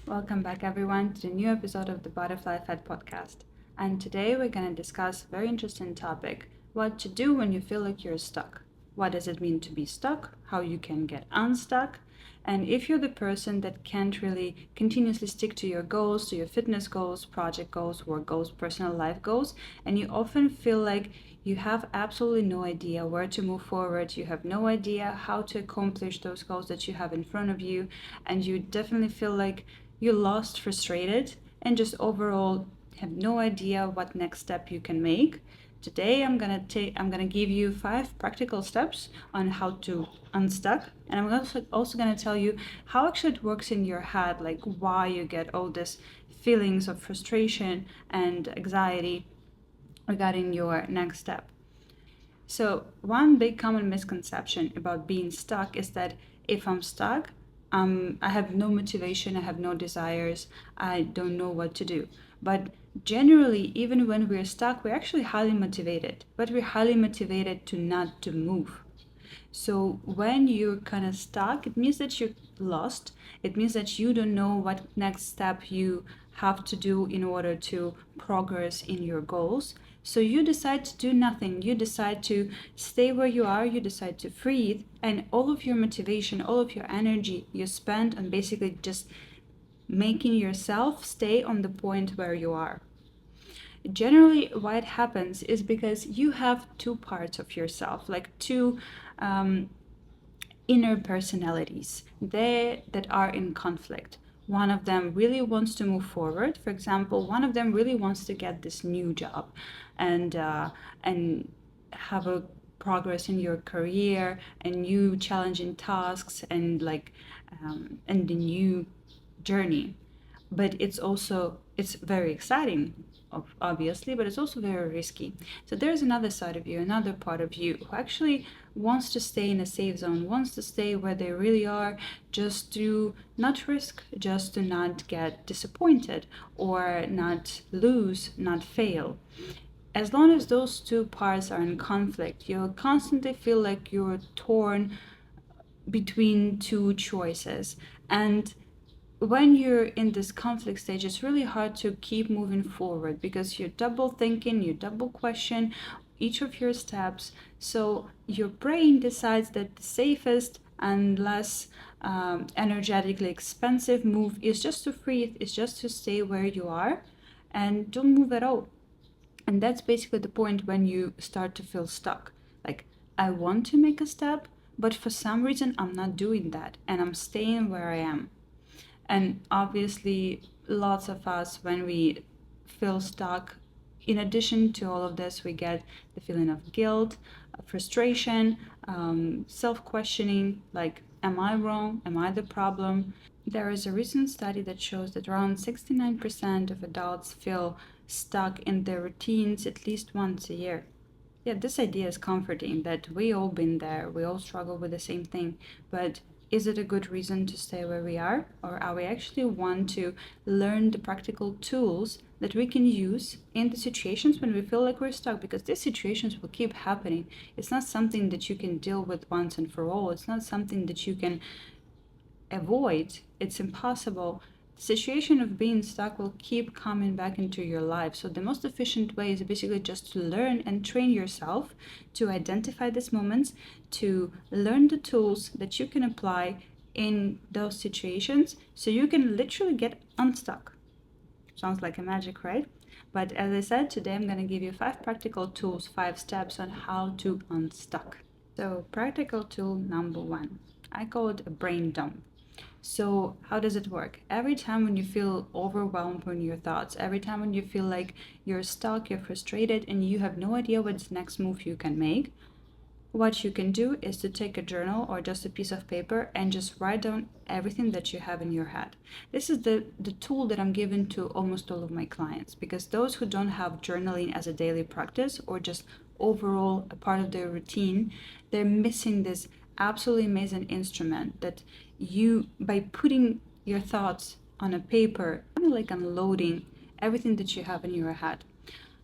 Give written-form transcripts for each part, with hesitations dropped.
Welcome back, everyone, to the new episode of the Butterfly Effect podcast. And today we're going to discuss a very interesting topic: what to do when you feel like you're stuck. What does it mean to be stuck? How you can get unstuck? And if you're the person that can't really continuously stick to your goals, to your fitness goals, project goals, work goals, personal life goals, and you often feel like you have absolutely no idea where to move forward, you have no idea how to accomplish those goals that you have in front of you, and you definitely feel like you're lost, frustrated, and just overall have no idea what next step you can make. Today I'm gonna give you 5 practical steps on how to unstuck, and I'm also gonna tell you how actually it works in your head, like why you get all this feelings of frustration and anxiety regarding your next step. So, one big common misconception about being stuck is that if I'm stuck, I have no motivation, I have no desires, I don't know what to do. But generally, even when we're stuck, we're actually highly motivated, but we're highly motivated to not to move. So when you're kind of stuck, it means that you're lost. It means that you don't know what next step you have to do in order to progress in your goals. So you decide to do nothing. You decide to stay where you are. You decide to breathe. And all of your motivation, all of your energy you spend on basically just making yourself stay on the point where you are. Generally, why it happens is because you have two parts of yourself, like two inner personalities they that are in conflict. One of them really wants to move forward. For example, one of them really wants to get this new job and have a progress in your career and new challenging tasks and the new journey. But it's very exciting, obviously, but it's also very risky. So there's another side of you, another part of you who actually wants to stay in a safe zone, wants to stay where they really are, just to not risk, just to not get disappointed or not lose, not fail. As long as those two parts are in conflict, you'll constantly feel like you're torn between two choices. And when you're in this conflict stage, it's really hard to keep moving forward because you're double thinking, you double question each of your steps. So your brain decides that the safest and less energetically expensive move is just to breathe, is just to stay where you are and don't move at all. And that's basically the point when you start to feel stuck. Like, I want to make a step, but for some reason I'm not doing that and I'm staying where I am. And obviously, lots of us, when we feel stuck, in addition to all of this, we get the feeling of guilt, frustration, self questioning like, am I wrong? Am I the problem? There is a recent study that shows that around 69% of adults feel stuck in their routines at least once a year. Yeah, this idea is comforting that we all been there, we all struggle with the same thing, but is it a good reason to stay where we are? Or are we actually want to learn the practical tools that we can use in the situations when we feel like we're stuck? Because these situations will keep happening. It's not something that you can deal with once and for all. It's not something that you can avoid. It's impossible. The situation of being stuck will keep coming back into your life. So the most efficient way is basically just to learn and train yourself to identify these moments, to learn the tools that you can apply in those situations so you can literally get unstuck. Sounds like a magic, right? But as I said, today I'm going to give you 5 practical tools, 5 steps on how to unstuck. So practical tool number 1, I call it a brain dump. So, how does it work? Every time when you feel overwhelmed with your thoughts, every time when you feel like you're stuck, you're frustrated, and you have no idea what's the next move you can make, what you can do is to take a journal or just a piece of paper and just write down everything that you have in your head. This is the tool that I'm giving to almost all of my clients, because those who don't have journaling as a daily practice or just overall a part of their routine, they're missing this absolutely amazing instrument that you, by putting your thoughts on a paper, kind of like unloading everything that you have in your head.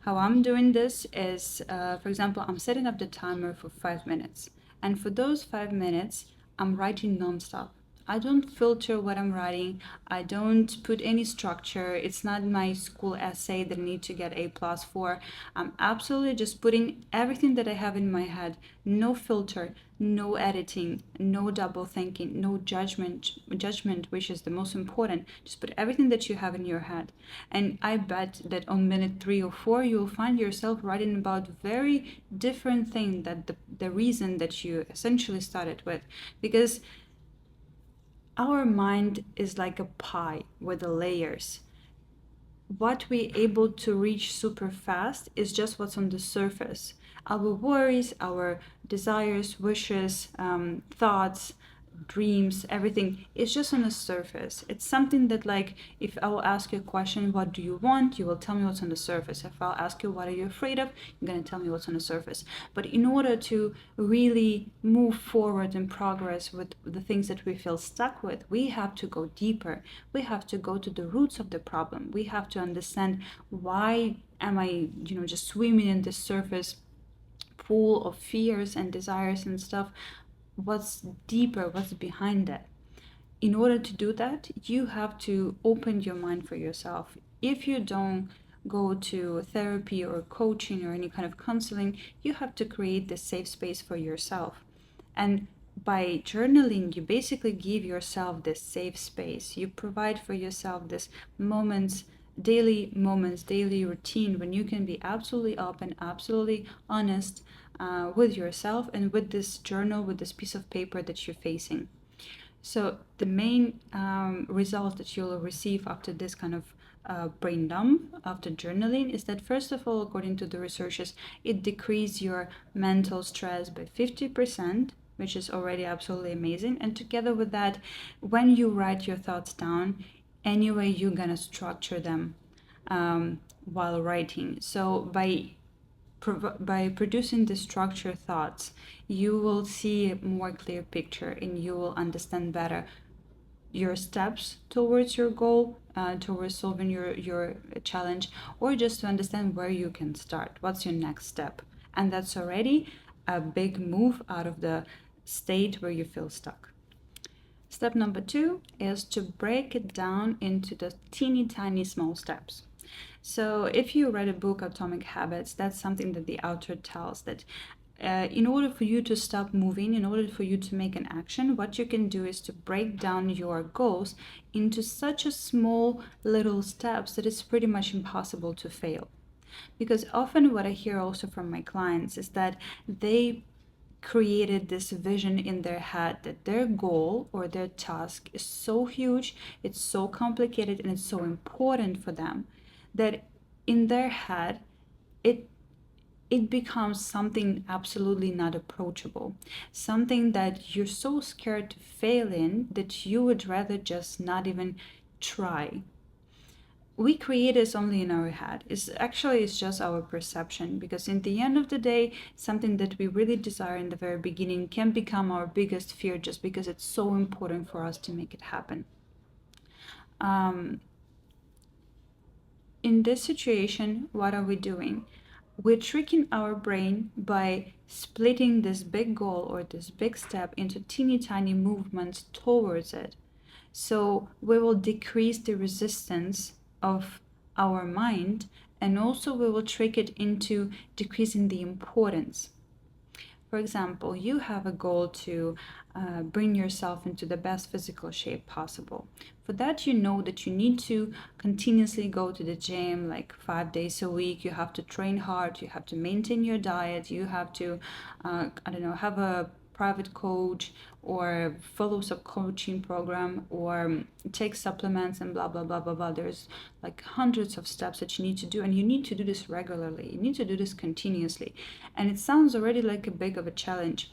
How I'm doing this is, for example, I'm setting up the timer for 5 minutes. And for those 5 minutes, I'm writing nonstop. I don't filter what I'm writing. I don't put any structure. It's not my school essay that I need to get A+ for. I'm absolutely just putting everything that I have in my head. No filter, no editing, no double thinking, no judgment, which is the most important. Just put everything that you have in your head. And I bet that on minute 3 or 4, you'll find yourself writing about very different thing that the reason that you essentially started with. Because our mind is like a pie with the layers. What we're able to reach super fast is just what's on the surface. Our worries, our desires, wishes, thoughts, dreams, everything is just on the surface. It's something that, like, if I will ask you a question, what do you want? You will tell me what's on the surface. If I'll ask you, what are you afraid of? You're going to tell me what's on the surface. But in order to really move forward and progress with the things that we feel stuck with, we have to go deeper. We have to go to the roots of the problem. We have to understand, why am I, just swimming in the surface pool of fears and desires and stuff? What's deeper, what's behind that? In order to do that, you have to open your mind for yourself. If you don't go to therapy or coaching or any kind of counseling, you have to create this safe space for yourself. And by journaling, you basically give yourself this safe space. You provide for yourself this moments, daily routine when you can be absolutely open, absolutely honest with yourself and with this journal, with this piece of paper that you're facing. So the main result that you'll receive after this kind of brain dump, after journaling, is that, first of all, according to the researchers, it decreases your mental stress by 50%, which is already absolutely amazing. And together with that, when you write your thoughts down, anyway, you're gonna structure them while writing. So by producing the structured thoughts, you will see a more clear picture and you will understand better your steps towards your goal, towards solving your challenge, or just to understand where you can start. What's your next step? And that's already a big move out of the state where you feel stuck. Step number 2 is to break it down into the teeny tiny small steps. So if you read a book, Atomic Habits, that's something that the author tells, that in order for you to stop moving, in order for you to make an action, what you can do is to break down your goals into such a small little steps that it's pretty much impossible to fail. Because often what I hear also from my clients is that they created this vision in their head that their goal or their task is so huge, it's so complicated, and it's so important for them that in their head it it becomes something absolutely not approachable, something that you're so scared to fail in that you would rather just not even try. We create this only in our head. It's just our perception, because in the end of the day, something that we really desire in the very beginning can become our biggest fear just because it's so important for us to make it happen. In this situation, what are we doing? We're tricking our brain by splitting this big goal or this big step into teeny tiny movements towards it. So we will decrease the resistance of our mind, and also we will trick it into decreasing the importance. For example, you have a goal to bring yourself into the best physical shape possible. For that, you know that you need to continuously go to the gym like 5 days a week. You have to train hard. You have to maintain your diet. You have to, have a private coach or follow some coaching program or take supplements and blah blah blah blah blah. There's like hundreds of steps that you need to do, and you need to do this regularly. You need to do this continuously, and it sounds already like a big of a challenge.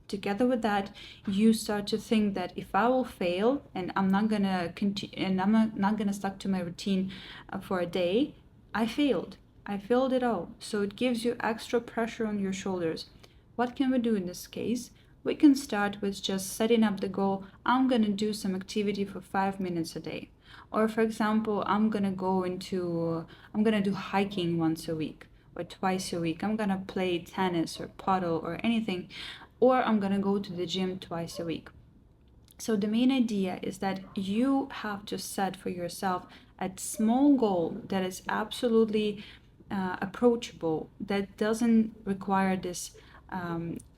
Together with that, you start to think that if I will fail and I'm not gonna continue and I'm not gonna stuck to my routine for a day, I failed. I failed it all. So it gives you extra pressure on your shoulders. What can we do in this case? We can start with just setting up the goal. I'm gonna do some activity for 5 minutes a day. Or for example, I'm gonna do hiking once a week or twice a week. I'm gonna play tennis or paddle or anything, or I'm gonna go to the gym twice a week. So the main idea is that you have to set for yourself a small goal that is absolutely approachable, that doesn't require this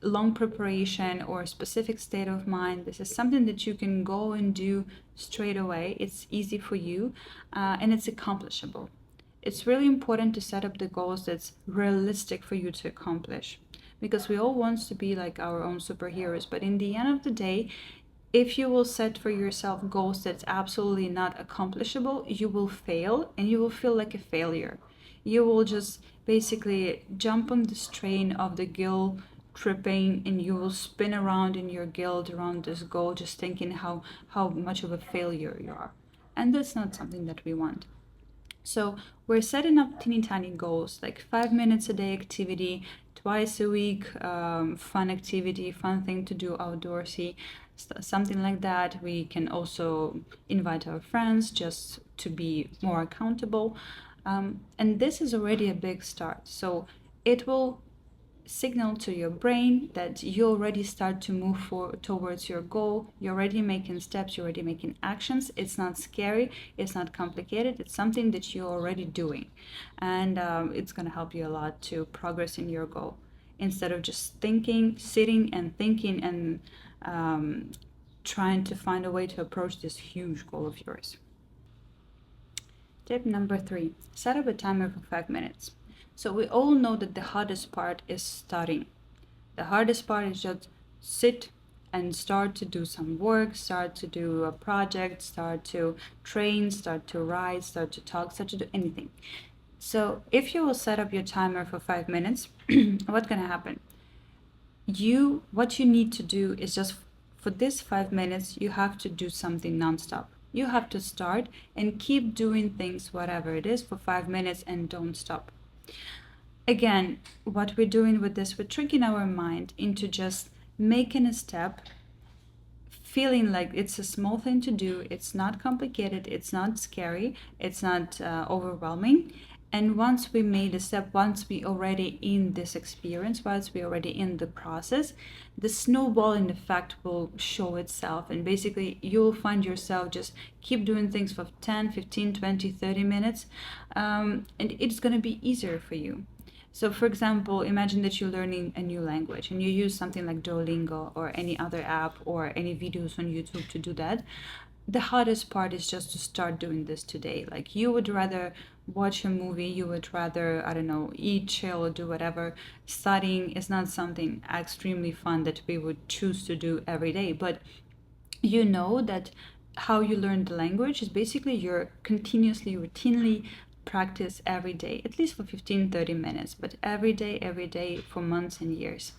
long preparation or specific state of mind. This is something that you can go and do straight away. It's easy for you, and it's accomplishable. It's really important to set up the goals that's realistic for you to accomplish, because we all want to be like our own superheroes, but in the end of the day, if you will set for yourself goals that's absolutely not accomplishable, you will fail and you will feel like a failure. You will just basically jump on this train of the guilt tripping, and you will spin around in your guilt around this goal, just thinking how much of a failure you are. And that's not something that we want. So we're setting up teeny tiny goals, like 5 minutes a day activity, twice a week, fun activity, fun thing to do outdoorsy, something like that. We can also invite our friends just to be more accountable. And this is already a big start. So it will signal to your brain that you already start to move towards your goal. You're already making steps, you're already making actions. It's not scary, it's not complicated, it's something that you're already doing. And it's going to help you a lot to progress in your goal, instead of just thinking, sitting and thinking and trying to find a way to approach this huge goal of yours. Tip number 3, set up a timer for 5 minutes. So we all know that the hardest part is starting. The hardest part is just sit and start to do some work, start to do a project, start to train, start to write, start to talk, start to do anything. So if you will set up your timer for 5 minutes, what's going to happen? What you need to do is just for this 5 minutes, you have to do something nonstop. You have to start and keep doing things, whatever it is, for 5 minutes and don't stop. Again, what we're doing with this, we're tricking our mind into just making a step, feeling like it's a small thing to do, it's not complicated, it's not scary, it's not overwhelming. And once we made a step, once we already in this experience, once we already in the process, the snowballing effect will show itself. And basically you'll find yourself just keep doing things for 10, 15, 20, 30 minutes. And it's going to be easier for you. So for example, imagine that you're learning a new language and you use something like Duolingo or any other app or any videos on YouTube to do that. The hardest part is just to start doing this today. Like you would rather watch a movie, you would rather, I don't know, eat, chill, or do whatever. Studying is not something extremely fun that we would choose to do every day, but you know that how you learn the language is basically you're continuously, routinely practice every day, at least for 15-30 minutes, but every day for months and years.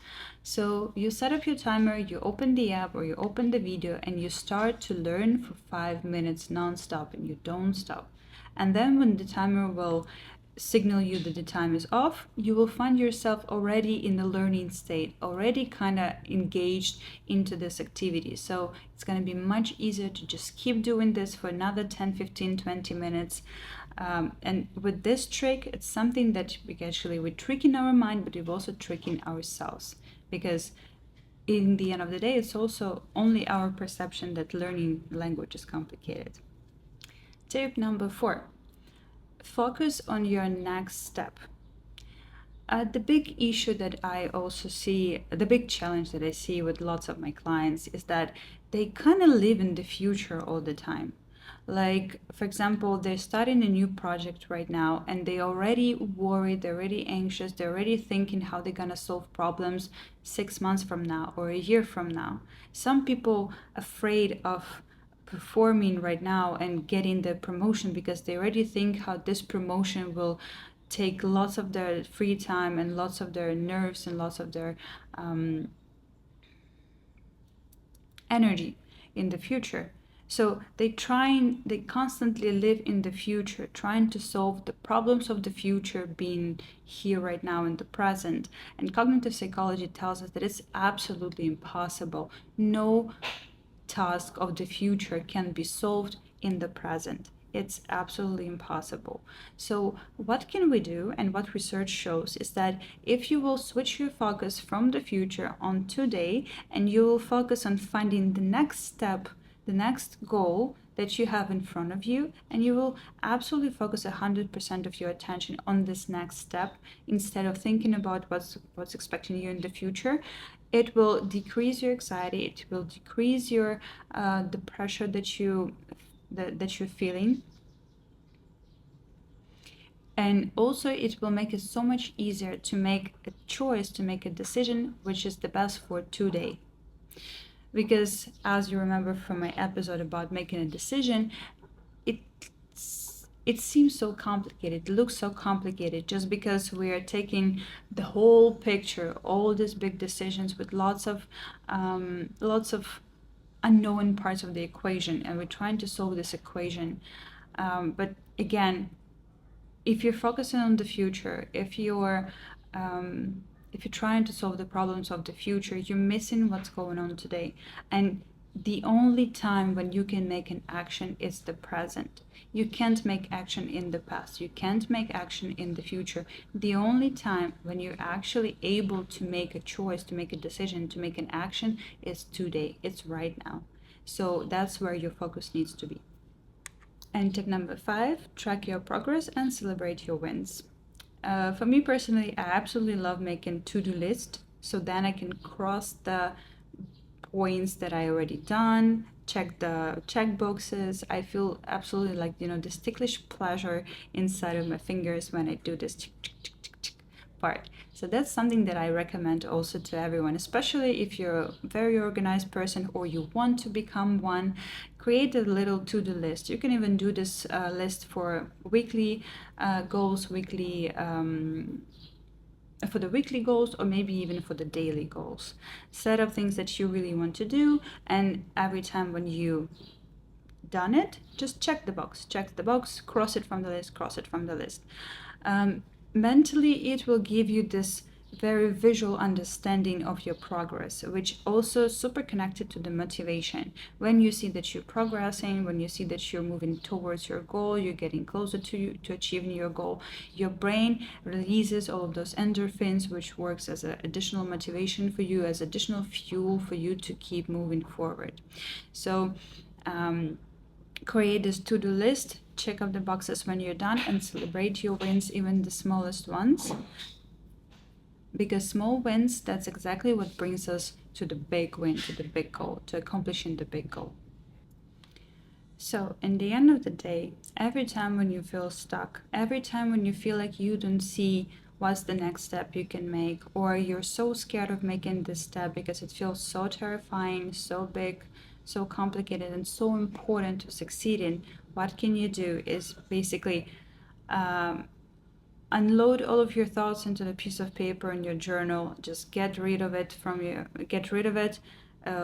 So you set up your timer, you open the app or you open the video, and you start to learn for 5 minutes non-stop, and you don't stop. And then when the timer will signal you that the time is off, you will find yourself already in the learning state, already kind of engaged into this activity. So it's going to be much easier to just keep doing this for another 10, 15, 20 minutes. And with this trick, it's something that we're tricking our mind, but we're also tricking ourselves, because in the end of the day, it's also only our perception that learning language is complicated. Tip number 4, focus on your next step. The big issue that I also see, the big challenge that I see with lots of my clients is that they kind of live in the future all the time. Like, for example, they're starting a new project right now and they already worried, they're already anxious, they're already thinking how they're gonna solve problems 6 months from now or a year from now. Some people afraid of performing right now and getting the promotion because they already think how this promotion will take lots of their free time and lots of their nerves and lots of their energy in the future. So they constantly live in the future, trying to solve the problems of the future being here right now in the present. And cognitive psychology tells us that it's absolutely impossible. No task of the future can be solved in the present. it's absolutely impossible. So, what can we do? And what research shows is that if you will switch your focus from the future on today and you will focus on finding the next step, the next goal that you have in front of you, and you will absolutely focus 100% of your attention on this next step instead of thinking about what's expecting you in the future, it will decrease your anxiety, it will decrease your the pressure that you're feeling, and also it will make it so much easier to make a choice, to make a decision which is the best for today. Because as you remember from my episode about making a decision, it seems so complicated, it looks so complicated just because we are taking the whole picture, all these big decisions with lots of unknown parts of the equation, and we're trying to solve this equation. But again, if you're focusing on the future, if you're trying to solve the problems of the future, you're missing what's going on today. And the only time when you can make an action is the present. You can't make action in the past. You can't make action in the future. The only time when you're actually able to make a choice, to make a decision, to make an action is today. It's right now. So that's where your focus needs to be. And tip number 5, track your progress and celebrate your wins. For me personally, I absolutely love making to-do list. So then I can cross the points that I already done, check the check boxes. I feel absolutely like, this ticklish pleasure inside of my fingers when I do this part. So that's something that I recommend also to everyone, especially if you're a very organized person or you want to become one. Create a little to-do list. You can even do this list for weekly goals, for the weekly goals, or maybe even for the daily goals. Set up things that you really want to do, and every time when you done it, just check the box, cross it from the list, cross it from the list. Mentally, it will give you this very visual understanding of your progress, which also super connected to the motivation. When you see that you're progressing, when you see that you're moving towards your goal, you're getting closer to achieving your goal, your brain releases all of those endorphins, which works as an additional motivation for you, as additional fuel for you to keep moving forward. So create this to-do list, check off the boxes when you're done, and celebrate your wins, even the smallest ones. Because small wins, that's exactly what brings us to the big win, to the big goal, to accomplishing the big goal. So, in the end of the day, every time when you feel stuck, every time when you feel like you don't see what's the next step you can make, or you're so scared of making this step because it feels so terrifying, so big, so complicated, and so important to succeed in, what can you do is basically unload all of your thoughts into the piece of paper in your journal. Just get rid of it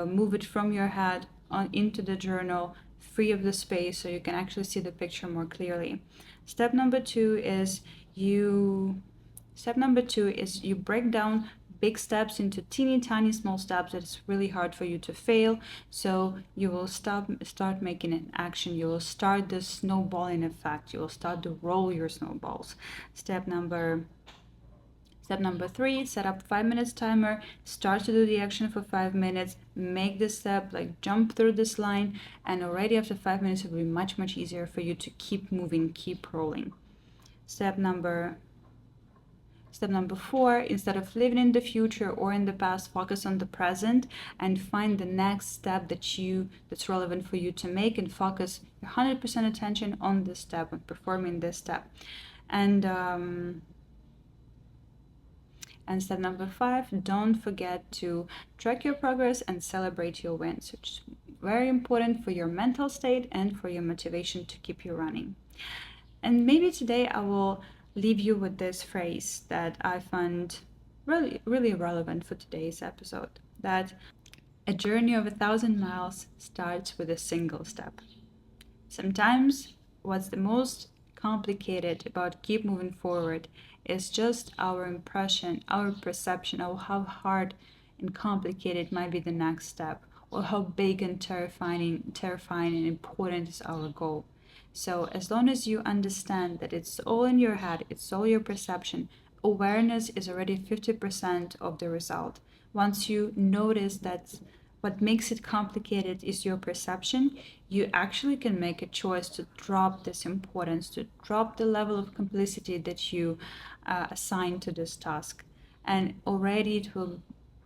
move it from your head into the journal, free of the space so you can actually see the picture more clearly. Step number two is you break down big steps into teeny tiny small steps that it's really hard for you to fail. So you will start making an action. You will start the snowballing effect. You will start to roll your snowballs. Step number 3, set up 5 minutes timer, start to do the action for 5 minutes, make this step, like jump through this line, and already after 5 minutes it will be much, much easier for you to keep moving, keep rolling. Step number 4, instead of living in the future or in the past, focus on the present and find the next step that's relevant for you to make, and focus your 100% attention on this step, on performing this step. And step number 5, don't forget to track your progress and celebrate your wins, which is very important for your mental state and for your motivation to keep you running. And maybe today I will leave you with this phrase that I found really, really relevant for today's episode, that a journey of 1,000 miles starts with a single step. Sometimes what's the most complicated about keep moving forward is just our impression, our perception of how hard and complicated might be the next step, or how big and terrifying and important is our goal. So as long as you understand that it's all in your head, it's all your perception, awareness is already 50% of the result. Once you notice that what makes it complicated is your perception, you actually can make a choice to drop this importance, to drop the level of complicity that you assign to this task. And already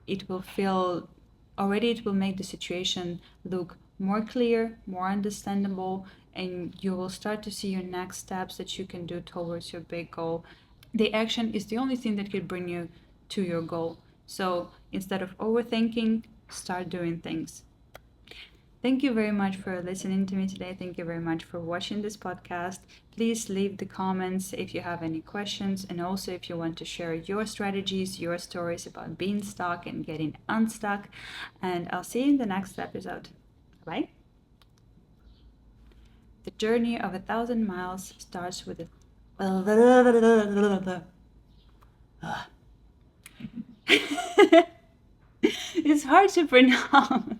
it will feel already it will make the situation look more clear, more understandable, and you will start to see your next steps that you can do towards your big goal. The action is the only thing that could bring you to your goal. So instead of overthinking, start doing things. Thank you very much for listening to me today. Thank you very much for watching this podcast. Please leave the comments if you have any questions, and also if you want to share your strategies, your stories about being stuck and getting unstuck. And I'll see you in the next episode. Bye. The journey of 1,000 miles starts with a. It's hard to pronounce.